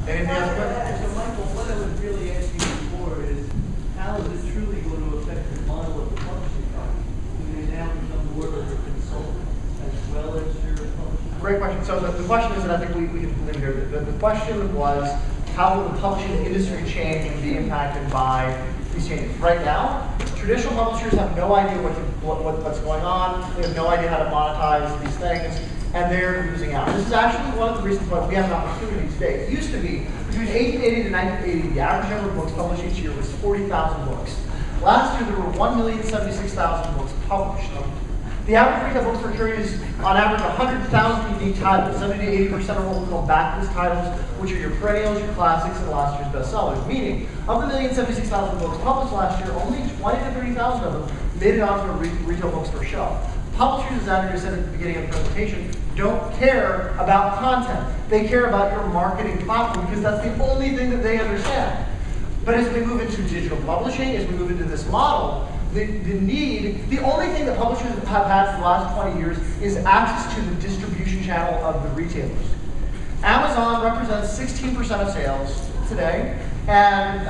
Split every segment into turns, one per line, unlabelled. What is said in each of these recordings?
Anything else, Greg?
So Michael, what I was really asking you for is, how is it truly going to affect the model of the publishing company? Do they now become more of a consultant as well as your publishing?
Great question. So the question is, and I think we can leave here. The question was, how will the publishing industry change and be impacted by these changes? Right now, traditional publishers have no idea what's going on. They have no idea how to monetize these things, and they're losing out. This is actually one of the reasons why we have an opportunity today. It used to be, between 1880 and 1980, the average number of books published each year was 40,000 books. Last year, there were 1,076,000 books published. The average retail bookstore is, on average, 100,000 unique titles. 70 to 80% are what we call backlist titles, which are your perennials, your classics, and last year's bestsellers. Meaning, of the 1,076,000 books published last year, only 20 to 30,000 of them made it onto a retail bookstore shelf. Publishers, as Andrea said at the beginning of the presentation, don't care about content. They care about your marketing platform because that's the only thing that they understand. But as we move into digital publishing, as we move into this model, the only thing that publishers have had for the last 20 years is access to the distribution channel of the retailers. Amazon represents 16% of sales today, and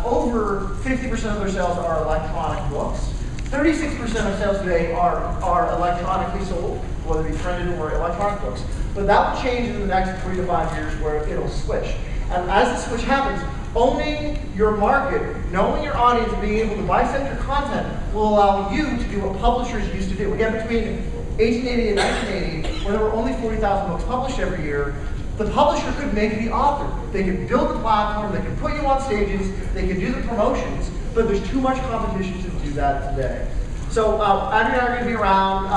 over 50% of their sales are electronic books. 36% of sales today are electronically sold, whether it be printed or electronic books. But that will change in the next 3 to 5 years where it'll switch. And as the switch happens, owning your market, knowing your audience, being able to bisect your content will allow you to do what publishers used to do. Again, between 1880 and 1980, when there were only 40,000 books published every year, the publisher could make the author. They could build the platform, they could put you on stages, they could do the promotions, but there's too much competition to do that today. So Andrea and I are going to be around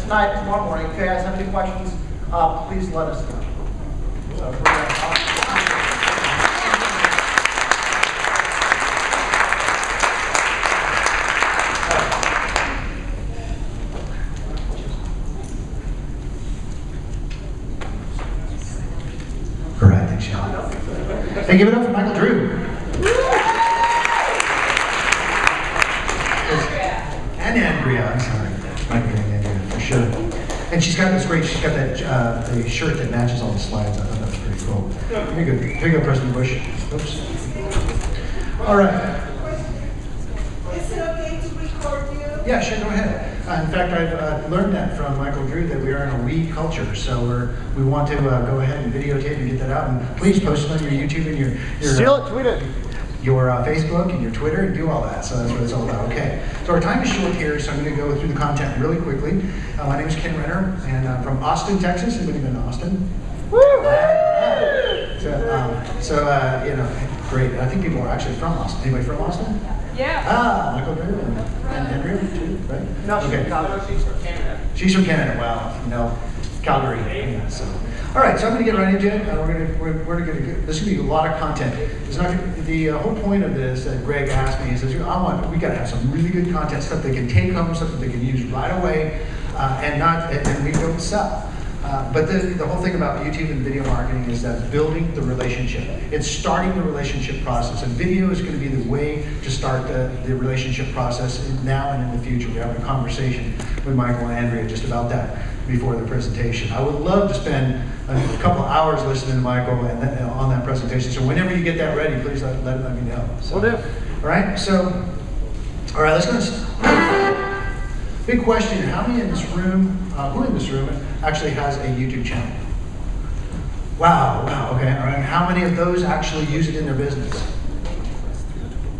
tonight, tomorrow morning. If you guys have any questions, please let us know. So we're going to
Hey, give it up for Michael Drew. And Andrea, I'm sorry. Michael and Andrea, for sure. And she's got this great, she's got that the shirt that matches all the slides. I thought that was pretty cool. Here you go, President Bush. Oops. All right.
Is it okay to record you?
Yeah, sure, go ahead. In fact, I've learned that from Michael Drew that we are in a we culture, so we want to go ahead and videotape and get that out. And please post it on your YouTube and your
steal it, tweet it.
Your Facebook and your Twitter, and do all that. So that's what it's all about. Okay. So our time is short here, so I'm going to go through the content really quickly. My name is Kenn Renner, and I'm from Austin, Texas. Anybody been to Austin? Woo! So you know, great. I think people are actually from Austin. Anybody from Austin?
Yeah.
Michael Drew and Andrea too, right?
No,
okay.
she's from Canada.
She's from Canada. Wow, you know, Calgary. Yeah, so, all right. So I'm going to get right into it. We're going to. This is going to be a lot of content. It's not gonna, the whole point of this that Greg asked me. He says, we got to have some really good content, stuff they can take home, stuff that they can use right away, and we don't sell. But the whole thing about YouTube and video marketing is that building the relationship. It's starting the relationship process. And video is going to be the way to start the relationship process now and in the future. We're having a conversation with Michael and Andrea just about that before the presentation. I would love to spend a couple hours listening to Michael on that presentation. So whenever you get that ready, please let me know. So,
Will do.
All right, so, all right, let's go. Big question, how many in this room, who in this room actually has a YouTube channel? Wow, okay, all right. How many of those actually use it in their business?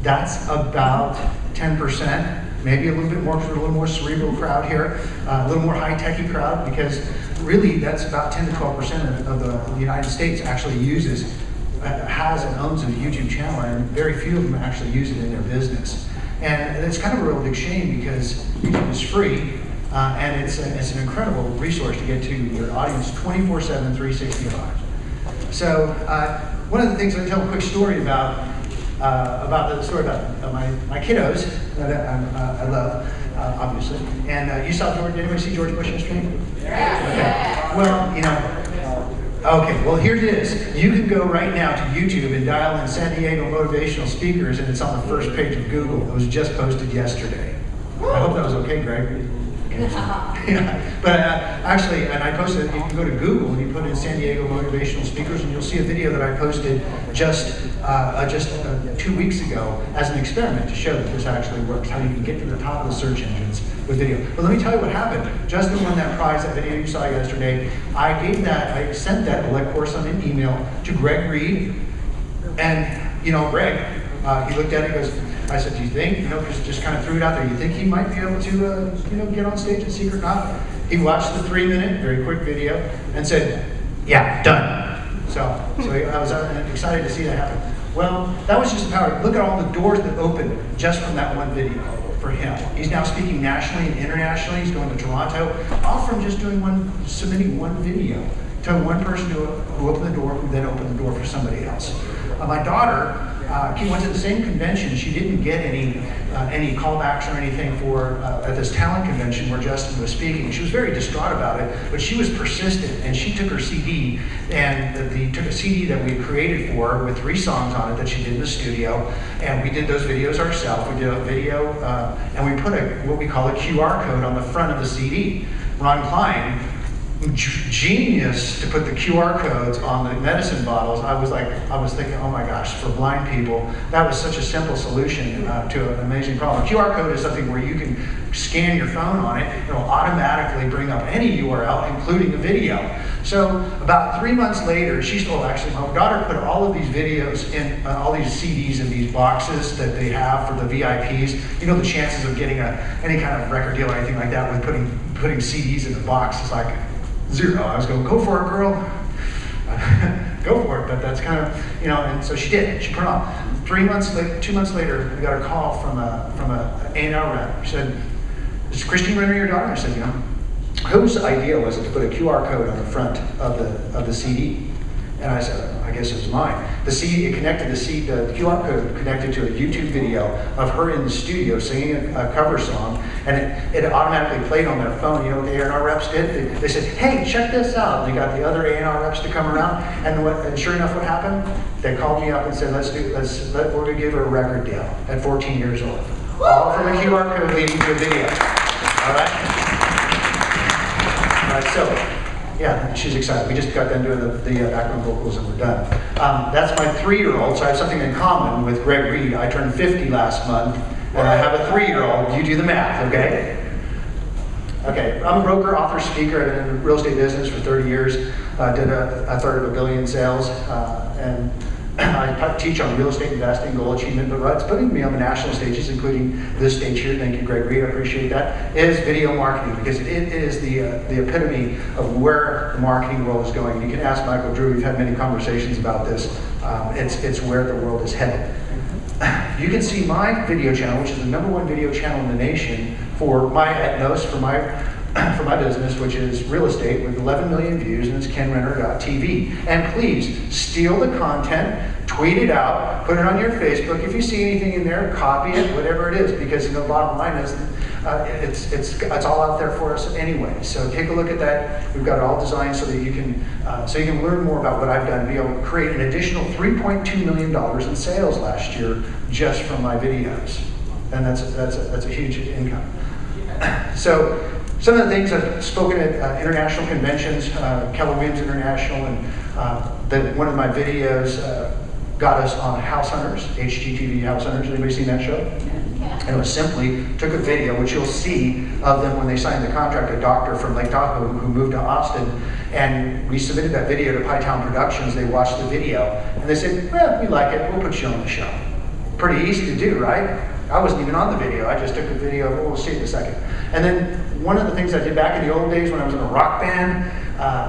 That's about 10%, maybe a little bit more, a little more cerebral crowd here, a little more high-techy crowd, because really that's about 10 to 12% of the United States actually uses, has and owns a YouTube channel, and very few of them actually use it in their business. And it's kind of a real big shame because YouTube is free, and it's an incredible resource to get to your audience 24/7, 365. So one of the things I tell a quick story about my kiddos that I love, obviously. And you saw George. Did anybody see George Bush yesterday? Yeah. Okay. Well, you know. Okay, well here it is. You can go right now to YouTube and dial in San Diego motivational speakers, and it's on the first page of Google. It was just posted yesterday. I hope that was okay, Greg. Yeah. But actually, and I posted, you can go to Google and you put in San Diego motivational speakers and you'll see a video that I posted just 2 weeks ago as an experiment to show that this actually works, how you can get to the top of the search engines with video. But let me tell you what happened. Justin won that prize, that video you saw yesterday. I sent that elect course on an email to Greg Reed. And, Greg, he looked at it and goes, I said, do you think, because just kind of threw it out there, you think he might be able to, get on stage at Secret Knot? He watched the 3-minute, very quick video and said, yeah, done. So I was excited to see that happen. Well, that was just the power. Look at all the doors that opened just from that one video for him. He's now speaking nationally and internationally. He's going to Toronto, all from just submitting one video to one person who opened the door, who then opened the door for somebody else. My daughter, she went to the same convention. She didn't get any callbacks or anything for at this talent convention where Justin was speaking. She was very distraught about it, but she was persistent, and she took her CD and took a CD that we created for her with 3 songs on it that she did in the studio, and we did those videos ourselves. We did a video, and we put what we call a QR code on the front of the CD. Ron Klein, genius to put the QR codes on the medicine bottles. I was thinking, oh my gosh, for blind people, that was such a simple solution to an amazing problem. A QR code is something where you can scan your phone on it, it'll automatically bring up any URL, including a video. So about 3 months later, my daughter put all of these videos in, all these CDs in these boxes that they have for the VIPs. The chances of getting any kind of record deal or anything like that with putting CDs in the box is like 0. I was going, go for it, girl. Go for it. But that's kind of, and so she did. She put it on. 2 months later, we got a call from a A&R rep. She said, is Christine Renner your daughter? I said, whose idea was it to put a QR code on the front of the CD? And I said, I guess it was mine. The QR code connected to a YouTube video of her in the studio singing a cover song, and it automatically played on their phone. You know what the A&R reps did? They said, hey, check this out. And they got the other A&R reps to come around, and sure enough, what happened? They called me up and said, we're going to give her a record deal at 14 years old. All from a QR code leading to a video. All right? So, yeah, she's excited. We just got done doing the background vocals and we're done. That's my 3-year-old, so I have something in common with Greg Reed. I turned 50 last month, and I have a 3-year-old. You do the math, okay? Okay, I'm a broker, author, speaker. I've been in the real estate business for 30 years. Did a third of $1 billion in sales, and I teach on real estate investing, goal achievement, but what's putting me on the national stages, including this stage here, thank you, Greg Reed, I appreciate that, is video marketing, because it is the epitome of where the marketing world is going. You can ask Michael Drew, we've had many conversations about this. It's where the world is headed. You can see my video channel, which is the #1 video channel in the nation for my ethnos, for my business, which is real estate, with 11 million views, and it's KennRenner.tv. And please, steal the content, tweet it out, put it on your Facebook. If you see anything in there, copy it, whatever it is, because the bottom line is it's all out there for us anyway. So take a look at that. We've got it all designed so that you can learn more about what I've done, be able to create an additional $3.2 million in sales last year just from my videos. And that's a huge income. So some of the things I've spoken at international conventions, Keller Williams International, and one of my videos got us on House Hunters, HGTV House Hunters. Anybody seen that show? And it was simply, took a video, which you'll see of them when they signed the contract, a doctor from Lake Tahoe who moved to Austin, and we submitted that video to Pytown Productions. They watched the video, and they said, well, we like it, we'll put you on the show. Pretty easy to do, right? I wasn't even on the video. I just took a video. We'll see it in a second. And then one of the things I did back in the old days when I was in a rock band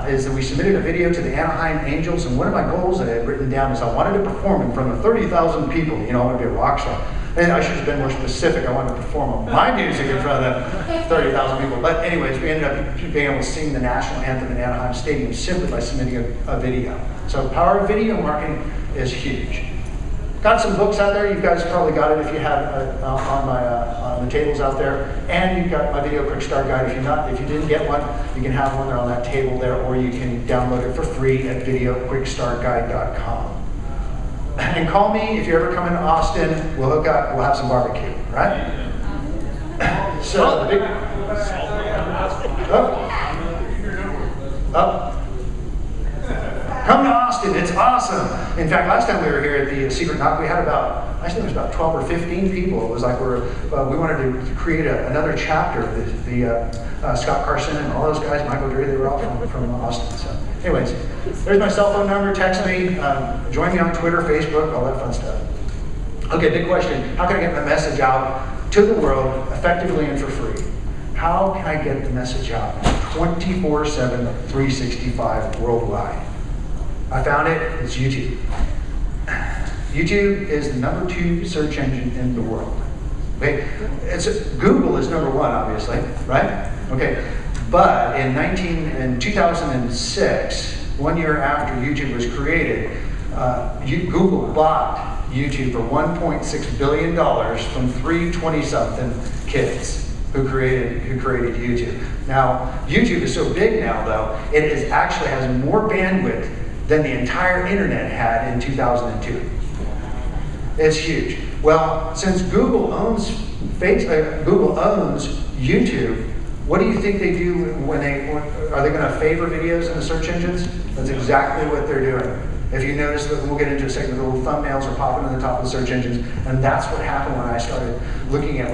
is that we submitted a video to the Anaheim Angels. And one of my goals that I had written down is I wanted to perform in front of 30,000 people. I want to be a rock star. And I should have been more specific. I wanted to perform my music in front of them 30,000 people. But anyways, we ended up being able to sing the national anthem in Anaheim Stadium simply by submitting a video. So power of video marketing is huge. Got some books out there. You guys probably got it if you have on the tables out there. And you've got my Video Quick Start Guide. If you didn't get one, you can have one there on that table there, or you can download it for free at videoquickstartguide.com. And call me if you ever come into Austin. We'll hook up. We'll have some barbecue, right? So the big. Up. Come to Austin, it's awesome. In fact, last time we were here at the Secret Knock, we had about, I think it was about 12 or 15 people. It was like we wanted to create another chapter. Scott Carson and all those guys, Michael Drew, they were all from Austin. So anyways, there's my cell phone number, text me, join me on Twitter, Facebook, all that fun stuff. Okay, big question. How can I get my message out to the world effectively and for free? How can I get the message out 24/7, 365 worldwide? I found it, it's YouTube. YouTube is the #2 search engine in the world. Okay, Google is #1, obviously, right? Okay, but in 2006, 1 year after YouTube was created, Google bought YouTube for $1.6 billion from 320-something kids who created YouTube. Now, YouTube is so big now, though, it actually has more bandwidth than the entire internet had in 2002. It's huge. Well, since Google owns YouTube, what do you think they do are they going to favor videos in the search engines? That's exactly what they're doing. If you notice, we'll get into a second, the little thumbnails are popping on the top of the search engines, and that's what happened when I started looking at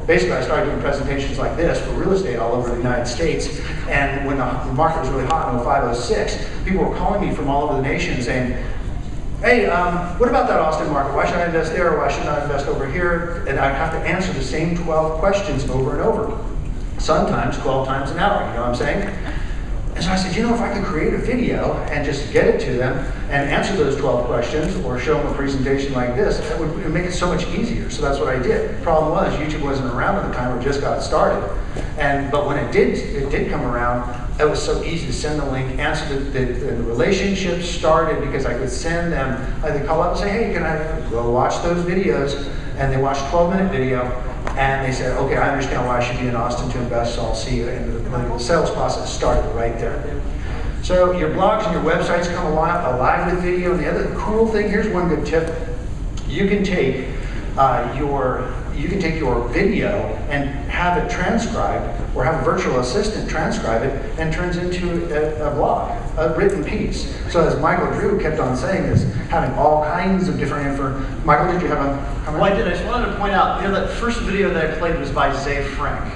basically I started doing presentations like this for real estate all over the United States, and when the market was really hot in 05, 06, people were calling me from all over the nation saying, hey, what about that Austin market? Why should I invest there, or why should I invest over here? And I'd have to answer the same 12 questions over and over, sometimes 12 times an hour, you know what I'm saying? And so I said, if I could create a video and just get it to them and answer those 12 questions or show them a presentation like this, it would make it so much easier. So that's what I did. The problem was YouTube wasn't around at the time, it just got started. But when it did come around, it was so easy to send the link, answer the relationship started because I could send them, they'd call up and say, hey, can I go watch those videos? And they watched a 12-minute video, and they said, okay, I understand why I should be in Austin to invest, so I'll see you. And the sales process started right there. So your blogs and your websites come alive with video. And the other cool thing, here's one good tip. You can take your video and have it transcribed, or have a virtual assistant transcribe it, and turns into a blog, a written piece. So as Michael Drew kept on saying, is having all kinds of different information. Michael, did you have a comment?
Well, I did. I just wanted to point out, that first video that I played was by Zay Frank.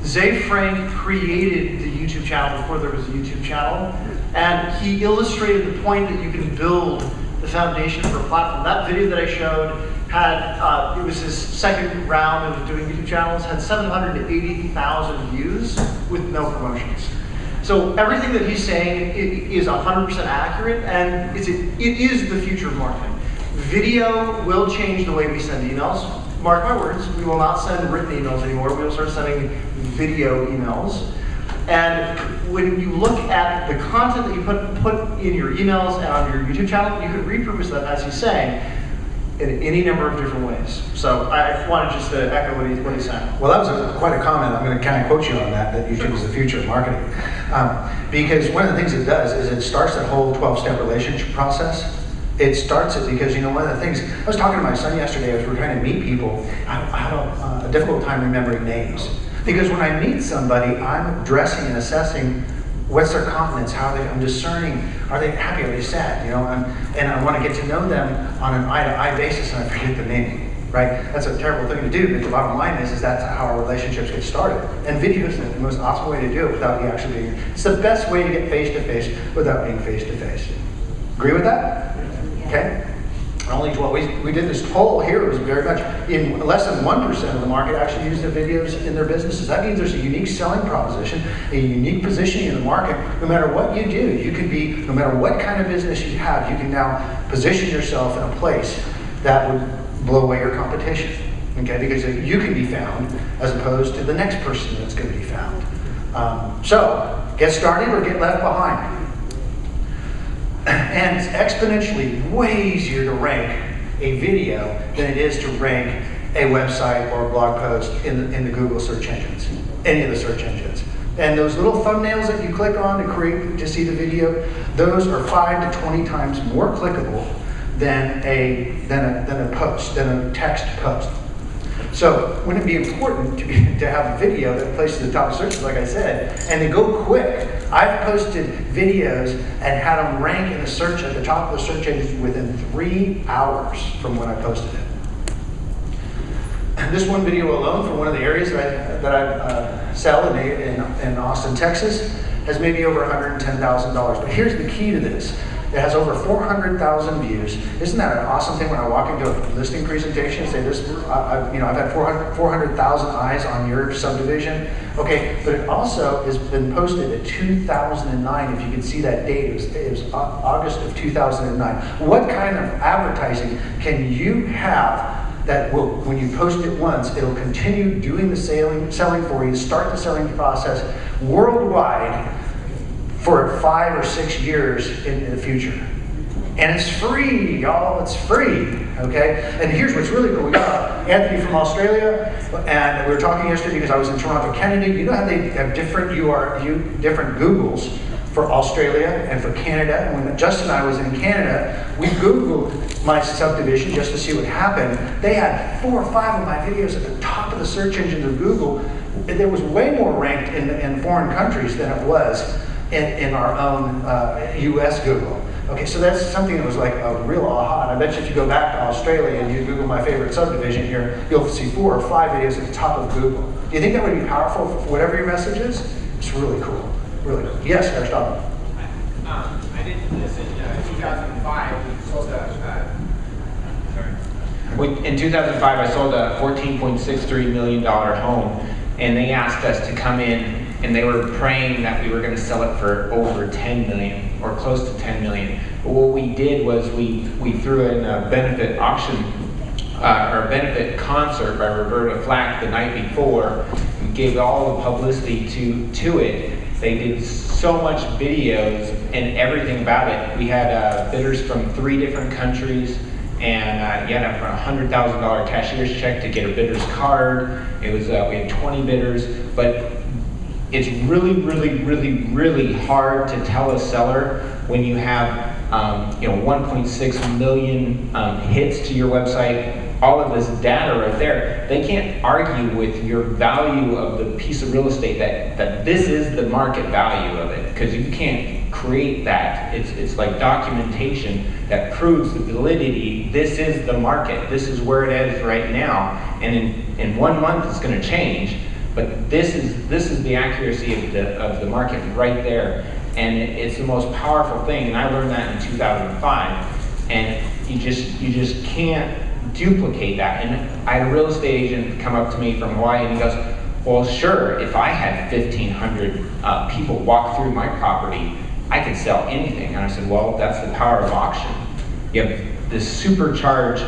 Zay Frank created the YouTube channel before there was a YouTube channel, and he illustrated the point that you can build the foundation for a platform. That video that I showed had, it was his second round of doing YouTube channels, had 780,000 views with no promotions. So everything that he's saying is 100% accurate, and it is the future of marketing. Video will change the way we send emails. Mark my words, we will not send written emails anymore. We will start sending video emails. And when you look at the content that you put in your emails and on your YouTube channel, you could repurpose that, as he's saying, in any number of different ways. So I wanted just to echo what he's saying.
Well, that was quite a comment. I'm going to kind of quote you on that YouTube is the future of marketing. Because one of the things it does is it starts that whole 12-step relationship process. It starts it because, one of the things, I was talking to my son yesterday as we were trying to meet people. I have a difficult time remembering names. Because when I meet somebody, I'm addressing and assessing what's their confidence, I'm discerning, are they happy, are they sad, and I want to get to know them on an eye-to-eye basis, and I forget the name, right? That's a terrible thing to do, but the bottom line is that's how our relationships get started. And video is the most awesome way to do it without you actually being, it's the best way to get face-to-face without being face-to-face. Agree with that? Okay? We did this poll here, it was very much, in less than 1% of the market actually use the videos in their businesses. That means there's a unique selling proposition, a unique positioning in the market. No matter what you do, you can be, no matter what kind of business you have, you can now position yourself in a place that would blow away your competition. Okay, because you can be found as opposed to the next person that's going to be found. So, get started or get left behind. And it's exponentially way easier to rank a video than it is to rank a website or a blog post in the Google search engines, any of the search engines. And those little thumbnails that you click on to see the video, those are 5 to 20 times more clickable than a text post. So wouldn't it be important to have a video that places at the top of searches, like I said, and to go quick? I've posted videos and had them rank in the search at the top of the search engines within 3 hours from when I posted it. And this one video alone from one of the areas that I sell in Austin, Texas, has maybe over $110,000. But here's the key to this. It has over 400,000 views. Isn't that an awesome thing when I walk into a listing presentation and say this, I've had 400,000 eyes on your subdivision? Okay, but it also has been posted in 2009. If you can see that date, it was August of 2009. What kind of advertising can you have that will, when you post it once, it'll continue doing the selling for you, start the selling process worldwide for 5 or 6 years in the future? And it's free, y'all, it's free, okay? And here's what's really cool. We got Anthony from Australia, and we were talking yesterday because I was in Toronto, Canada. You know how they have different different Googles for Australia and for Canada? And when Justin and I was in Canada, we Googled my subdivision just to see what happened. They had 4 or 5 of my videos at the top of the search engine of Google. There was way more ranked in foreign countries than it was in our own US Google. Okay, so that's something that was like a real aha. And I bet you if you go back to Australia and you Google my favorite subdivision here, you'll see 4 or 5 videos at the top of Google. Do you think that would be powerful for whatever your message is? It's really cool. Really cool. Yes, Aristotle.
I did this in 2005. We sold in 2005, I sold a $14.63 million home, and they asked us to come in, and they were praying that we were going to sell it for over 10 million or close to 10 million. But what we did was we threw in a benefit auction or a benefit concert by Roberta Flack the night before. We gave all the publicity to it. They did so much videos and everything about it. We had bidders from 3 different countries, and you had a $100,000 cashier's check to get a bidder's card. It was we had 20 bidders, but it's really, really, really, really hard to tell a seller when you have 1.6 million hits to your website. All of this data right there, they can't argue with your value of the piece of real estate that this is the market value of it, because you can't create that. It's like documentation that proves the validity. This is the market. This is where it is right now, and in 1 month it's going to change. But this is the accuracy of the market right there, and it's the most powerful thing. And I learned that in 2005, and you just can't duplicate that. And I had a real estate agent come up to me from Hawaii, and he goes, "Well, sure, if I had 1,500 people walk through my property, I could sell anything." And I said, "Well, that's the power of auction. You have this supercharged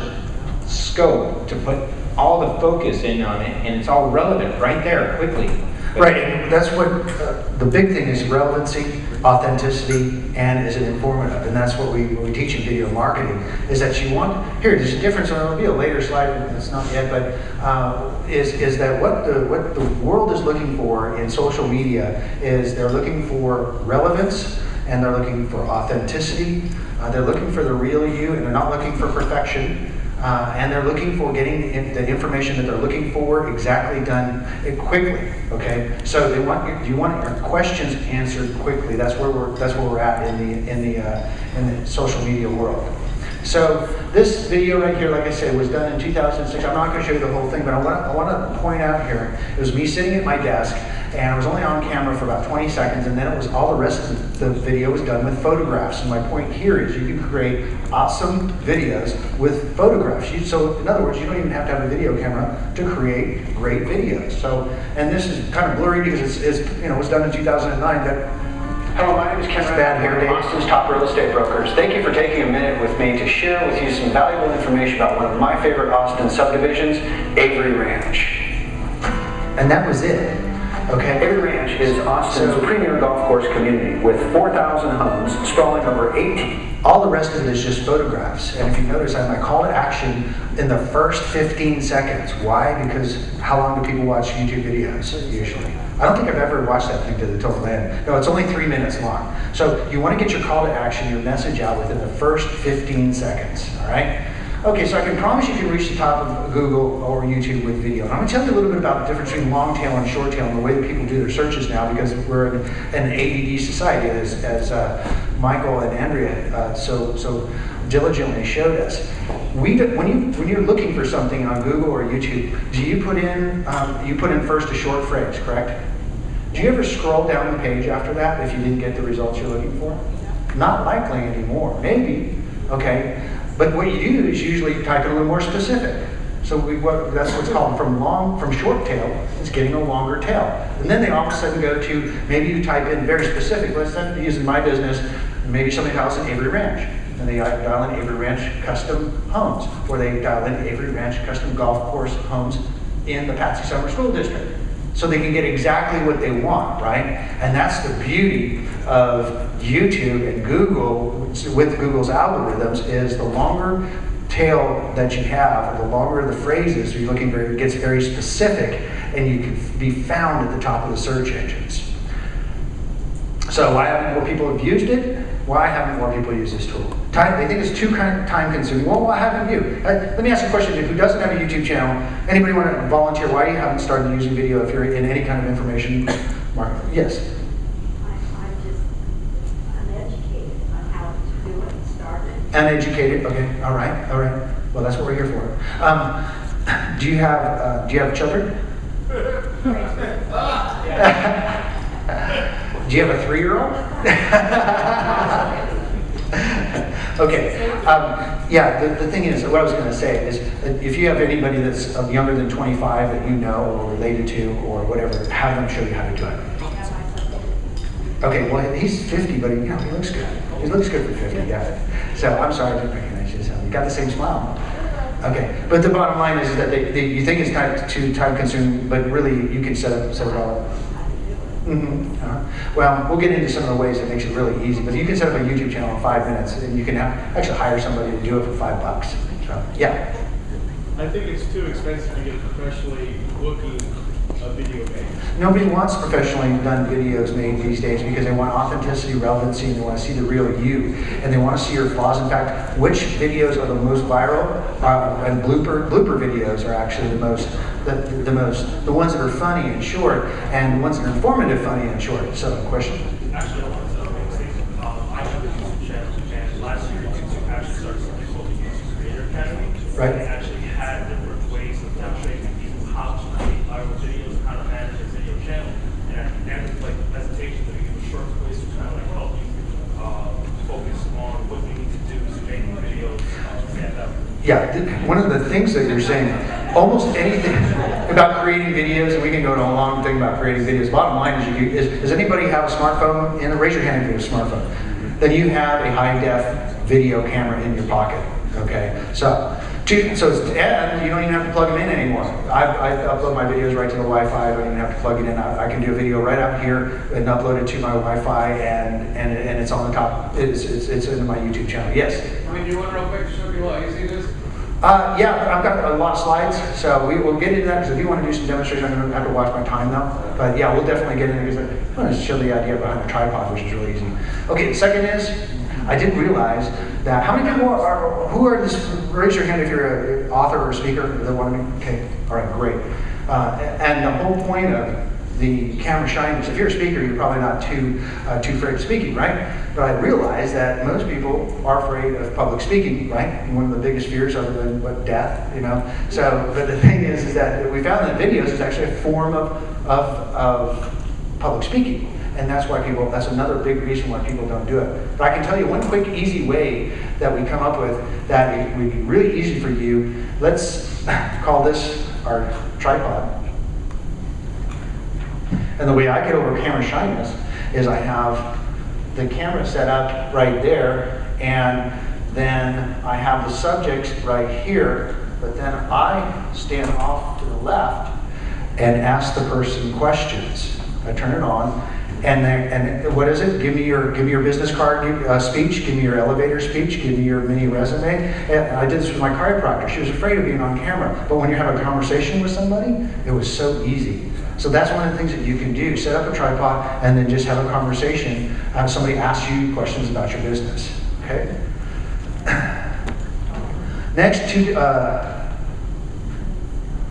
scope to put all the focus in on it, and it's all relevant right there quickly."
Right, and that's what the big thing is: relevancy, authenticity, and is it informative? And that's what we teach in video marketing, is that you want, here, there's a difference, and it'll be a later slide, it's not yet, but is that what the world is looking for in social media is they're looking for relevance, and they're looking for authenticity, they're looking for the real you, and they're not looking for perfection. And they're looking for getting the information that they're looking for exactly done quickly. Okay, so you want your questions answered quickly. That's where we're at in the social media world. So this video right here, like I said, was done in 2006. I'm not going to show you the whole thing, but I want to point out here, it was me sitting at my desk, and I was only on camera for about 20 seconds, and then it was all the rest of the video was done with photographs. And my point here is you can create awesome videos with photographs. So in other words, you don't even have to have a video camera to create great videos. So, and this is kind of blurry because it was done in 2009. But hello, my name is Kenn here, Austin's top real estate brokers. Thank you for taking a minute with me to share with you some valuable information about one of my favorite Austin subdivisions, Avery Ranch. And that was it. Okay. Avery Ranch is Austin's premier golf course community with 4,000 homes sprawling over 18. All the rest of it is just photographs. And if you notice, I have my call to action in the first 15 seconds. Why? Because how long do people watch YouTube videos usually? I don't think I've ever watched that thing to the total end. No, it's only 3 minutes long. So you want to get your call to action, your message out within the first 15 seconds, all right? Okay, so I can promise you can reach the top of Google or YouTube with video. And I'm going to tell you a little bit about the difference between long tail and short tail and the way that people do their searches now, because we're in an ADD society, as Michael and Andrea so diligently showed us. When you're looking for something on Google or YouTube, do you put in first a short phrase, correct? Do you ever scroll down the page after that if you didn't get the results you're looking for? Not likely anymore. Maybe. Okay. But what you do is usually type it a little more specific. So that's what's called from short tail, it's getting a longer tail. And then they all of a sudden go to, maybe you type in very specific, let's say, using my business, maybe somebody dials in Avery Ranch. And they dial in Avery Ranch Custom Homes, or they dial in Avery Ranch Custom Golf Course Homes in the Patsy Summer School District. So they can get exactly what they want, right? And that's the beauty of YouTube and Google, with Google's algorithms, is the longer tail that you have, or the longer the phrases you're looking for, it gets very specific, and you can be found at the top of the search engines. So why haven't more people have used it? Why haven't more people used this tool? They think it's too time consuming. Well, why haven't you? Let me ask a question. Who doesn't have a YouTube channel? Anybody want to volunteer why you haven't started using video if you're in any kind of information market? Yes?
I'm educated on how to do it and start it.
Uneducated? Okay. All right. Well, that's what we're here for. Do you have children? Do you have a 3-year-old? Okay. The thing is, what I was going to say is, if you have anybody that's younger than 25 that you know or related to or whatever, have them show you how to do it. Okay, well, he's 50, but he looks good. He looks good for 50, yeah. So I'm sorry I didn't recognize you. You got the same smile. Okay, but the bottom line is that you think it's too time consuming, but really you can set it all up. Well, we'll get into some of the ways that makes it really easy, but you can set up a YouTube channel in 5 minutes, and you can actually hire somebody to do it for $5. So, yeah.
I think it's too expensive to get professionally looking a video made.
Nobody wants professionally done videos made these days because they want authenticity, relevancy, and they want to see the real you, and they want to see your flaws. In fact, which videos are the most viral and blooper videos are actually the ones that are funny and short, and the ones that are informative, funny and short. So, question?
Actually, I want to make a statement. I have a YouTube channel, and last year YouTube actually started something called the YouTube Creator Academy.
Right.
They actually had different ways of demonstrating to people how to create viral videos, how to manage a video channel, and like presentations that give a short ways to kind of like help you focus on what you need to do to make videos stand out.
Yeah, one of the things that you're saying, almost anything about creating videos, and we can go to a long thing about creating videos. Bottom line is, does anybody have a smartphone? Raise your hand if you have a smartphone. Then you have a high-def video camera in your pocket. Okay, and you don't even have to plug them in anymore. I upload my videos right to the Wi-Fi. I don't even have to plug it in. I can do a video right out here and upload it to my Wi-Fi, and it's on the top. It's in my YouTube channel. Yes.
I mean, do you want real quick to show people how easy it is?
Yeah, I've got a lot of slides, so we'll get into that, because if you want to do some demonstration, I'm going to have to watch my time though. But yeah, we'll definitely get into it, because I want to show the idea behind the tripod, which is really easy. Okay, the second is, I didn't realize that, how many people raise your hand if you're an author or a speaker that want to be, okay, all right, great. And the whole point of the camera shyness, if you're a speaker, you're probably not too afraid of speaking, right? But I realized that most people are afraid of public speaking, right? And one of the biggest fears other than death, So, but the thing is that we found that videos is actually a form of public speaking. And that's another big reason why people don't do it. But I can tell you one quick, easy way that we come up with that would be really easy for you. Let's call this our tripod. And the way I get over camera shyness is I have the camera set up right there, and then I have the subject right here, but then I stand off to the left and ask the person questions. I turn it on, and what is it? Give me your business card speech. Give me your elevator speech. Give me your mini resume. And I did this with my chiropractor. She was afraid of being on camera, but when you have a conversation with somebody, it was so easy. So that's one of the things that you can do. Set up a tripod and then just have a conversation. Have somebody ask you questions about your business. Okay. Next, to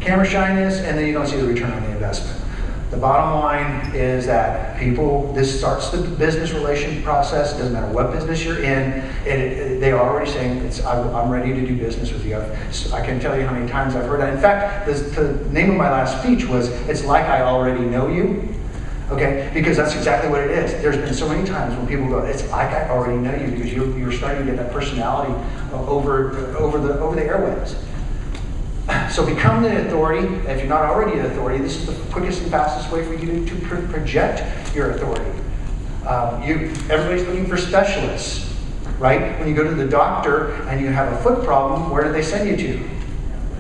camera shyness, and then you don't see the return on the investment. The bottom line is that people, this starts the business relation process. It doesn't matter what business you're in. They are already saying, I'm ready to do business with you. I can tell you how many times I've heard that. In fact, the name of my last speech was, it's like I already know you. Okay, because that's exactly what it is. There's been so many times when people go, it's like I already know you, because you're starting to get that personality over the airwaves. So become the authority. If you're not already an authority, this is the quickest and fastest way for you to project your authority. Everybody's looking for specialists, right? When you go to the doctor and you have a foot problem, where do they send you to?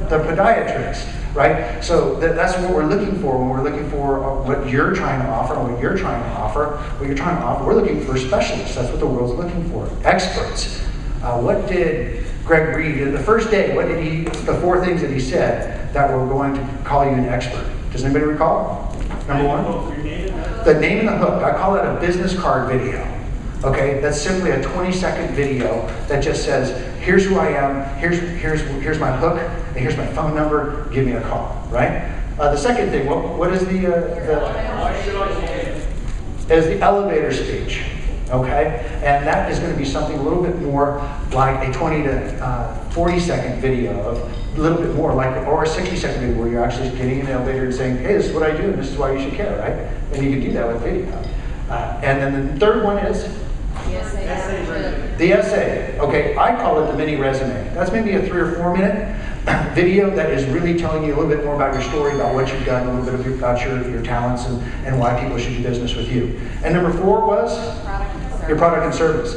The podiatrist, right? So that's what we're looking for when we're looking for what you're trying to offer, and what you're trying to offer. What you're trying to offer, we're looking for specialists. That's what the world's looking for. Experts. What did Greg Reed, the first day, the 4 things that he said that were going to call you an expert? Does anybody recall? Number 1? The name and the hook. I call that a business card video. Okay, that's simply a 20-second video that just says, here's who I am, here's my hook, and here's my phone number, give me a call, right? The second thing, what is the elevator speech. Okay, and that is going to be something a little bit more like a 20 to 40-second video, of a little bit more like, or a 60-second video where you're actually getting in the elevator and saying, hey, this is what I do, and this is why you should care, right? And you can do that with video. And then the third one is the essay. Okay, I call it the mini resume. That's maybe a 3 or 4 minute video that is really telling you a little bit more about your story, about what you've done, a little bit about your talents, and why people should do business with you. And number 4 was your product and service.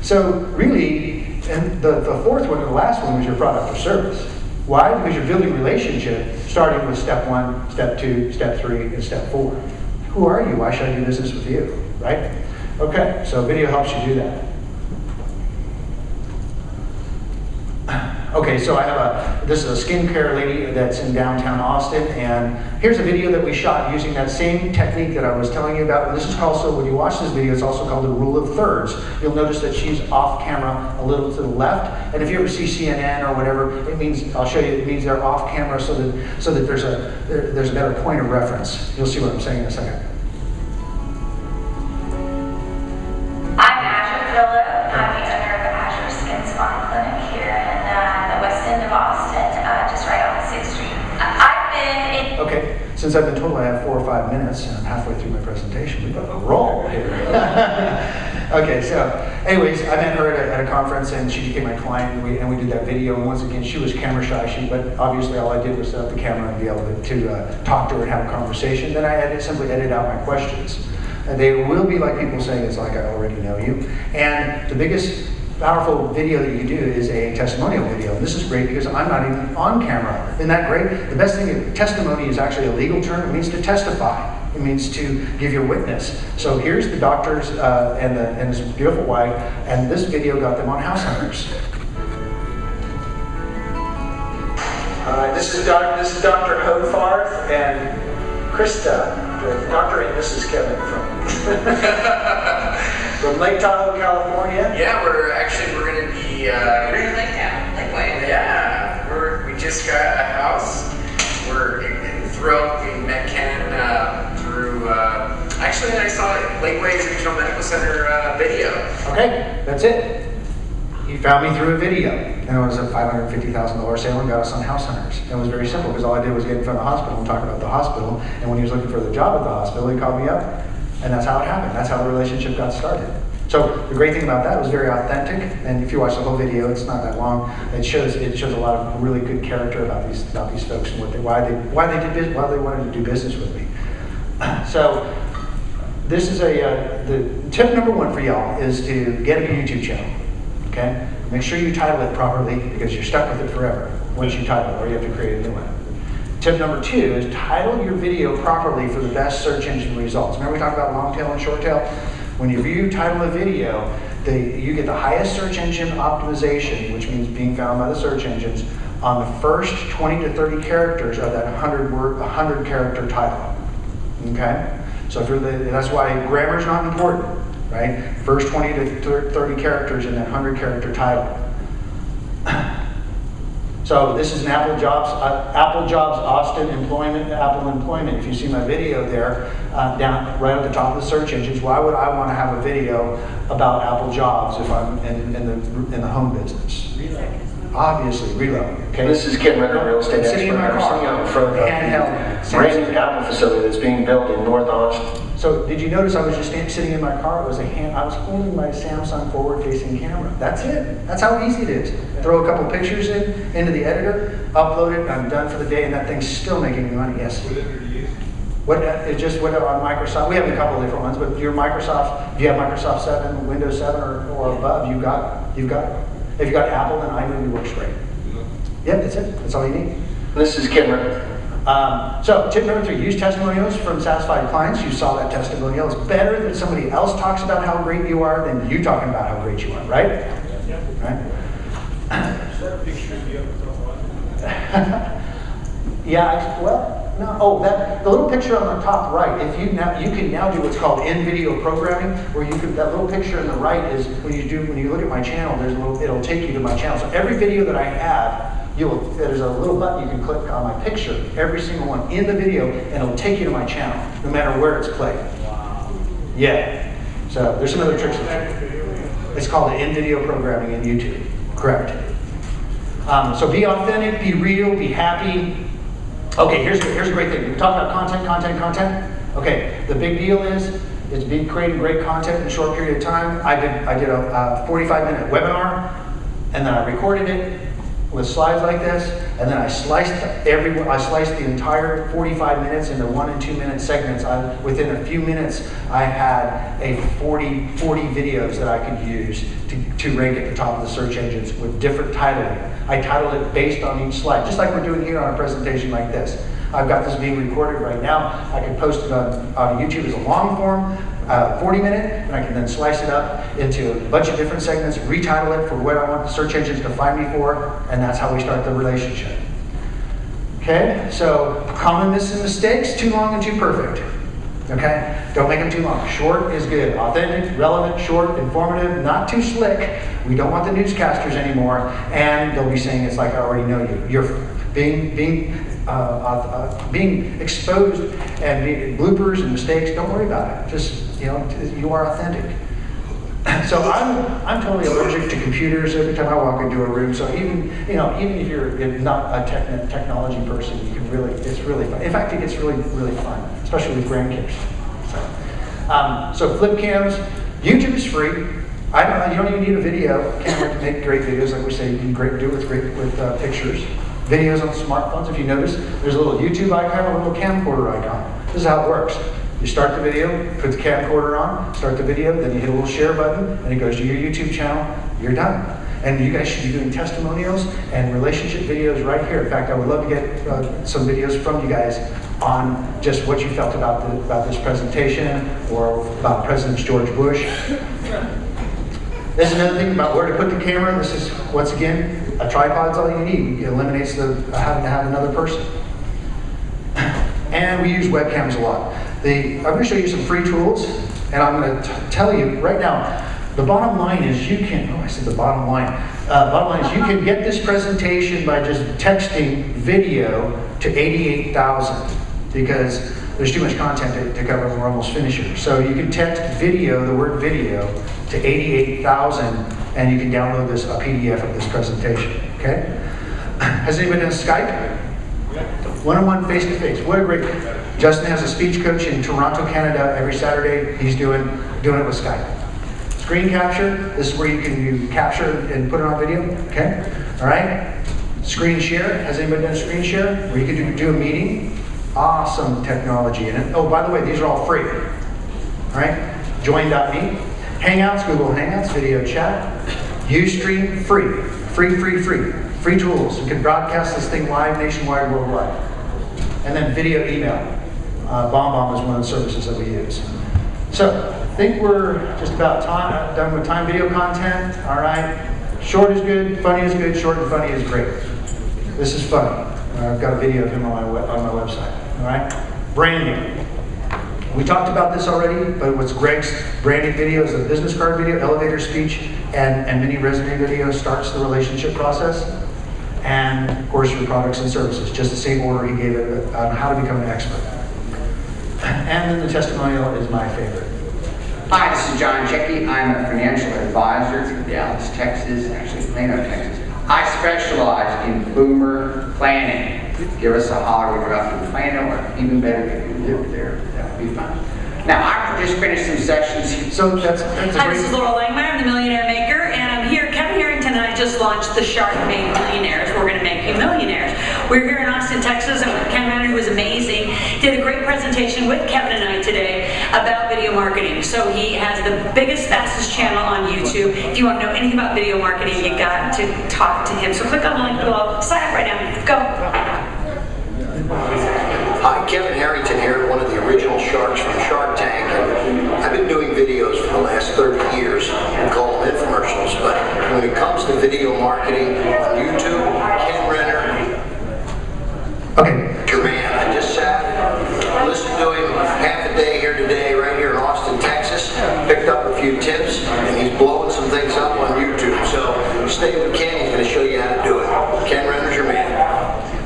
So really, and the fourth one, and the last one, was your product or service. Why? Because you're building relationship, starting with step 1, step 2, step 3, and step 4. Who are you? Why should I do business with you? Right? Okay, so video helps you do that. Okay, so this is a skincare lady that's in downtown Austin, and here's a video that we shot using that same technique that I was telling you about. And this is also, when you watch this video, it's also called the rule of thirds. You'll notice that she's off camera a little to the left, and if you ever see CNN or whatever, it means, I'll show you, it means they're off camera so that there's a better point of reference. You'll see what I'm saying in a second.
I'm Asher Phillip. I'm the owner of the Asher Skin Salon Clinic here in the west end of Austin, just right off 6th Street. I've been in...
Okay, since I've been told I have 4 or 5 minutes, and I'm halfway through my presentation, we've got a roll here. Okay, so anyways, I met her at a conference, and she became my client, and we did that video. And once again, she was camera shy, but obviously all I did was set up the camera and be able to talk to her and have a conversation. Then I simply edit out my questions. And they will be like people saying, it's like I already know you. And the biggest powerful video that you do is a testimonial video. And this is great because I'm not even on camera. Isn't that great? The best thing, testimony is actually a legal term. It means to testify. It means to give your witness. So here's the doctors and his beautiful wife, and this video got them on House Hunters. This is Dr. Hofarth and Krista, with Dr. and Mrs. Kevin from Lake Tahoe, California.
Yeah, we're going to be
We're in Lake Town, Lakeway.
Yeah, we just got a house. We're thrilled. We met Kenn through actually I saw Lakeway's Regional Medical Center video.
Okay, that's it. He found me through a video, and it was a $550,000 sale and got us on House Hunters. And it was very simple because all I did was get in front of the hospital and talk about the hospital. And when he was looking for the job at the hospital, he called me up, and that's how it happened. That's how the relationship got started. So the great thing about that was very authentic. And if you watch the whole video, it's not that long. It shows a lot of really good character about these folks and why they wanted to do business with me. So this is the tip number 1 for y'all is to get a YouTube channel. Okay? Make sure you title it properly because you're stuck with it forever once you title it, or you have to create a new one. Tip number 2 is title your video properly for the best search engine results. Remember we talked about long tail and short tail? When you title a video, you get the highest search engine optimization, which means being found by the search engines, on the first 20 to 30 characters of that 100 character title. Okay? So that's why grammar is not important. Right? First 20 to 30 characters in that 100 character title. So this is an Apple Jobs Austin employment, Apple employment. If you see my video there, down right at the top of the search engines, why would I want to have a video about Apple Jobs if I'm in the home business? Obviously, reload. Okay.
This is Kenn, Renner, real estate expert.
Sitting in my
I'm
car.
sitting out in front of a
Handheld.
brand new Apple facility that's being built in North Austin.
So did you notice I was just sitting in my car? It was I was holding my Samsung forward-facing camera. That's it. That's how easy it is. Throw a couple pictures into the editor, upload it, and I'm done for the day, and that thing's still making me money. Yes. What it just went on Microsoft. We have a couple of different ones, but your Microsoft, if you have Microsoft 7, Windows 7 or above, you've got it. If you got Apple, then iMovie works great. Yep, that's it. That's all you need.
This is Kenn, Renner.
So tip number 3, use testimonials from satisfied clients. You saw that testimonial. It's better that somebody else talks about how great you are than you talking about how great you are, right? Right?
Is that a picture of you up
Yeah, well, no. Oh, the little picture on the top right, you can now do what's called in-video programming, where that little picture on the right is when you look at my channel, it'll take you to my channel. So every video that I have, there's a little button you can click on my picture, every single one in the video, and it'll take you to my channel, no matter where it's played. Wow. Yeah. So there's some other tricks. It's called the in-video programming in YouTube. Correct. So be authentic, be real, be happy. Okay, here's a great thing. We talk about content. Okay, the big deal is creating great content in a short period of time. I did a 45-minute webinar, and then I recorded it with slides like this, and then I sliced the entire 45 minutes into 1 and 2 minute segments. Within a few minutes, I had 40 videos that I could use to rank at the top of the search engines with different titling. I titled it based on each slide, just like we're doing here on a presentation like this. I've got this being recorded right now. I can post it on YouTube as a long form, 40-minute, and I can then slice it up into a bunch of different segments, retitle it for what I want the search engines to find me for, and that's how we start the relationship. Okay, so common mistakes, too long and too perfect. Okay, don't make them too long. Short is good. Authentic, relevant, short, informative, not too slick. We don't want the newscasters anymore, and they'll be saying it's like I already know you. You're being exposed and bloopers and mistakes. Don't worry about it. Just you are authentic. So I'm totally allergic to computers every time I walk into a room. So even if you're not a technology person, it's really fun. In fact, it gets really fun, especially with grandkids. So flip cams, YouTube is free. You don't even need a video camera to make great videos. Like we say, you can do it with pictures. Videos on smartphones. If you notice, there's a little YouTube icon, a little camcorder icon. This is how it works. You start the video, put the camcorder on, start the video, then you hit a little share button, and it goes to your YouTube channel. You're done. And you guys should be doing testimonials and relationship videos right here. In fact, I would love to get some videos from you guys on just what you felt about this presentation or about President George Bush. There's another thing about where to put the camera. This is, once again, a tripod's all you need. It eliminates having to have another person. And we use webcams a lot. I'm going to show you some free tools, and I'm going to tell you right now, the bottom line is you can get this presentation by just texting video to 88,000 because there's too much content to cover and we're almost finished here. So you can text video, the word video, to 88,000 and you can download a PDF of this presentation, okay? Has anybody done Skype? One-on-one, face-to-face. What a great... Justin has a speech coach in Toronto, Canada every Saturday. He's doing it with Skype. Screen capture, this is where you can capture and put it on video, okay? All right? Screen share, has anybody done screen share? Where you can do a meeting. Awesome technology. And oh, by the way, these are all free. All right? Join.me. Hangouts, Google Hangouts, video chat. Ustream, free. Free tools. You can broadcast this thing live, nationwide, worldwide. And then video email. BombBomb is one of the services that we use. So, I think we're just about done with time video content. All right. Short is good, funny is good, short and funny is great. This is funny. I've got a video of him on my website. All right. Branding. We talked about this already, but what's Greg's branding video is a business card video, elevator speech, and mini resume video starts the relationship process. and of course your products and services, just the same order he gave it on how to become an expert. And then the testimonial is my favorite.
Hi, this is John Checky. I'm a financial advisor through Dallas, Texas, actually Plano, Texas. I specialize in boomer planning. Give us a holler when you're up in Plano, or even better if you live there, that would be fine. Now, I've just finished some sessions.
So that's a
Hi,
great...
this is Laurel Langmeyer, I'm the Millionaire Maker, and I'm here. Kevin Harrington and I just launched the Shark Made Millionaires. We're going to make you millionaires. We're here in Austin, Texas, and Kenn, who was amazing, did a great presentation with Kevin and I today about video marketing. So he has the biggest, fastest channel on YouTube. If you want to know anything about video marketing, you got to talk to him. So click on the link below. Sign up right now. Go.
Hi, Kevin Harrington here, one of the original sharks from Shark Tank. And I've been doing videos for the last 30 years. We call them infomercials. But when it comes to video marketing on YouTube, Renner,
Okay.
your man. I just sat, listened to him half a day here today, right here in Austin, Texas. Picked up a few tips, and he's blowing some things up on YouTube. So stay with Kenn. He's going to show you how to do it. Kenn Renner's your man.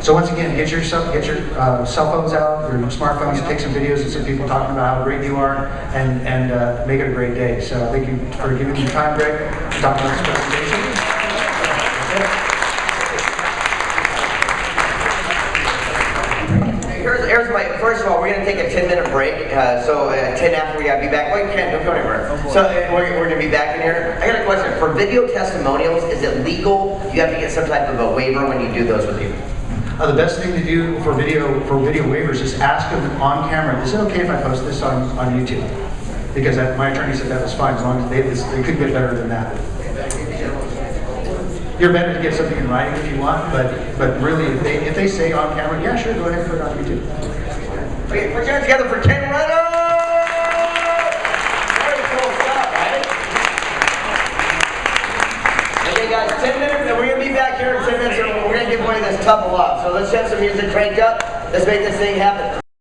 So once again, get your cell phones out, your smartphones, take some videos of some people talking about how great you are, and make it a great day. So thank you for giving me time, Greg, to talk about this presentation.
Here's my, first of all, we're going to take a 10-minute break. So 10 after we got to be back. Wait, Ken, don't go anywhere. So we're going to be back in here. I got a question. For video testimonials, is it legal? Do you have to get some type of a waiver when you do those with people?
The best thing to do for video waivers is ask them on camera, is it okay if I post this on YouTube? Because my attorney said that was fine, as long as they could get better than that. You're better to get something in writing if you want, but really, if they say on camera, yeah, sure, go ahead and put it on YouTube.
Okay, put your hands together for Kenn Renner! Very cool stuff, right? Okay, guys, 10 minutes, and we're going to be back here in 10 minutes, and we're going to give away this tub of love. So let's have some music cranked up. Let's make this thing happen.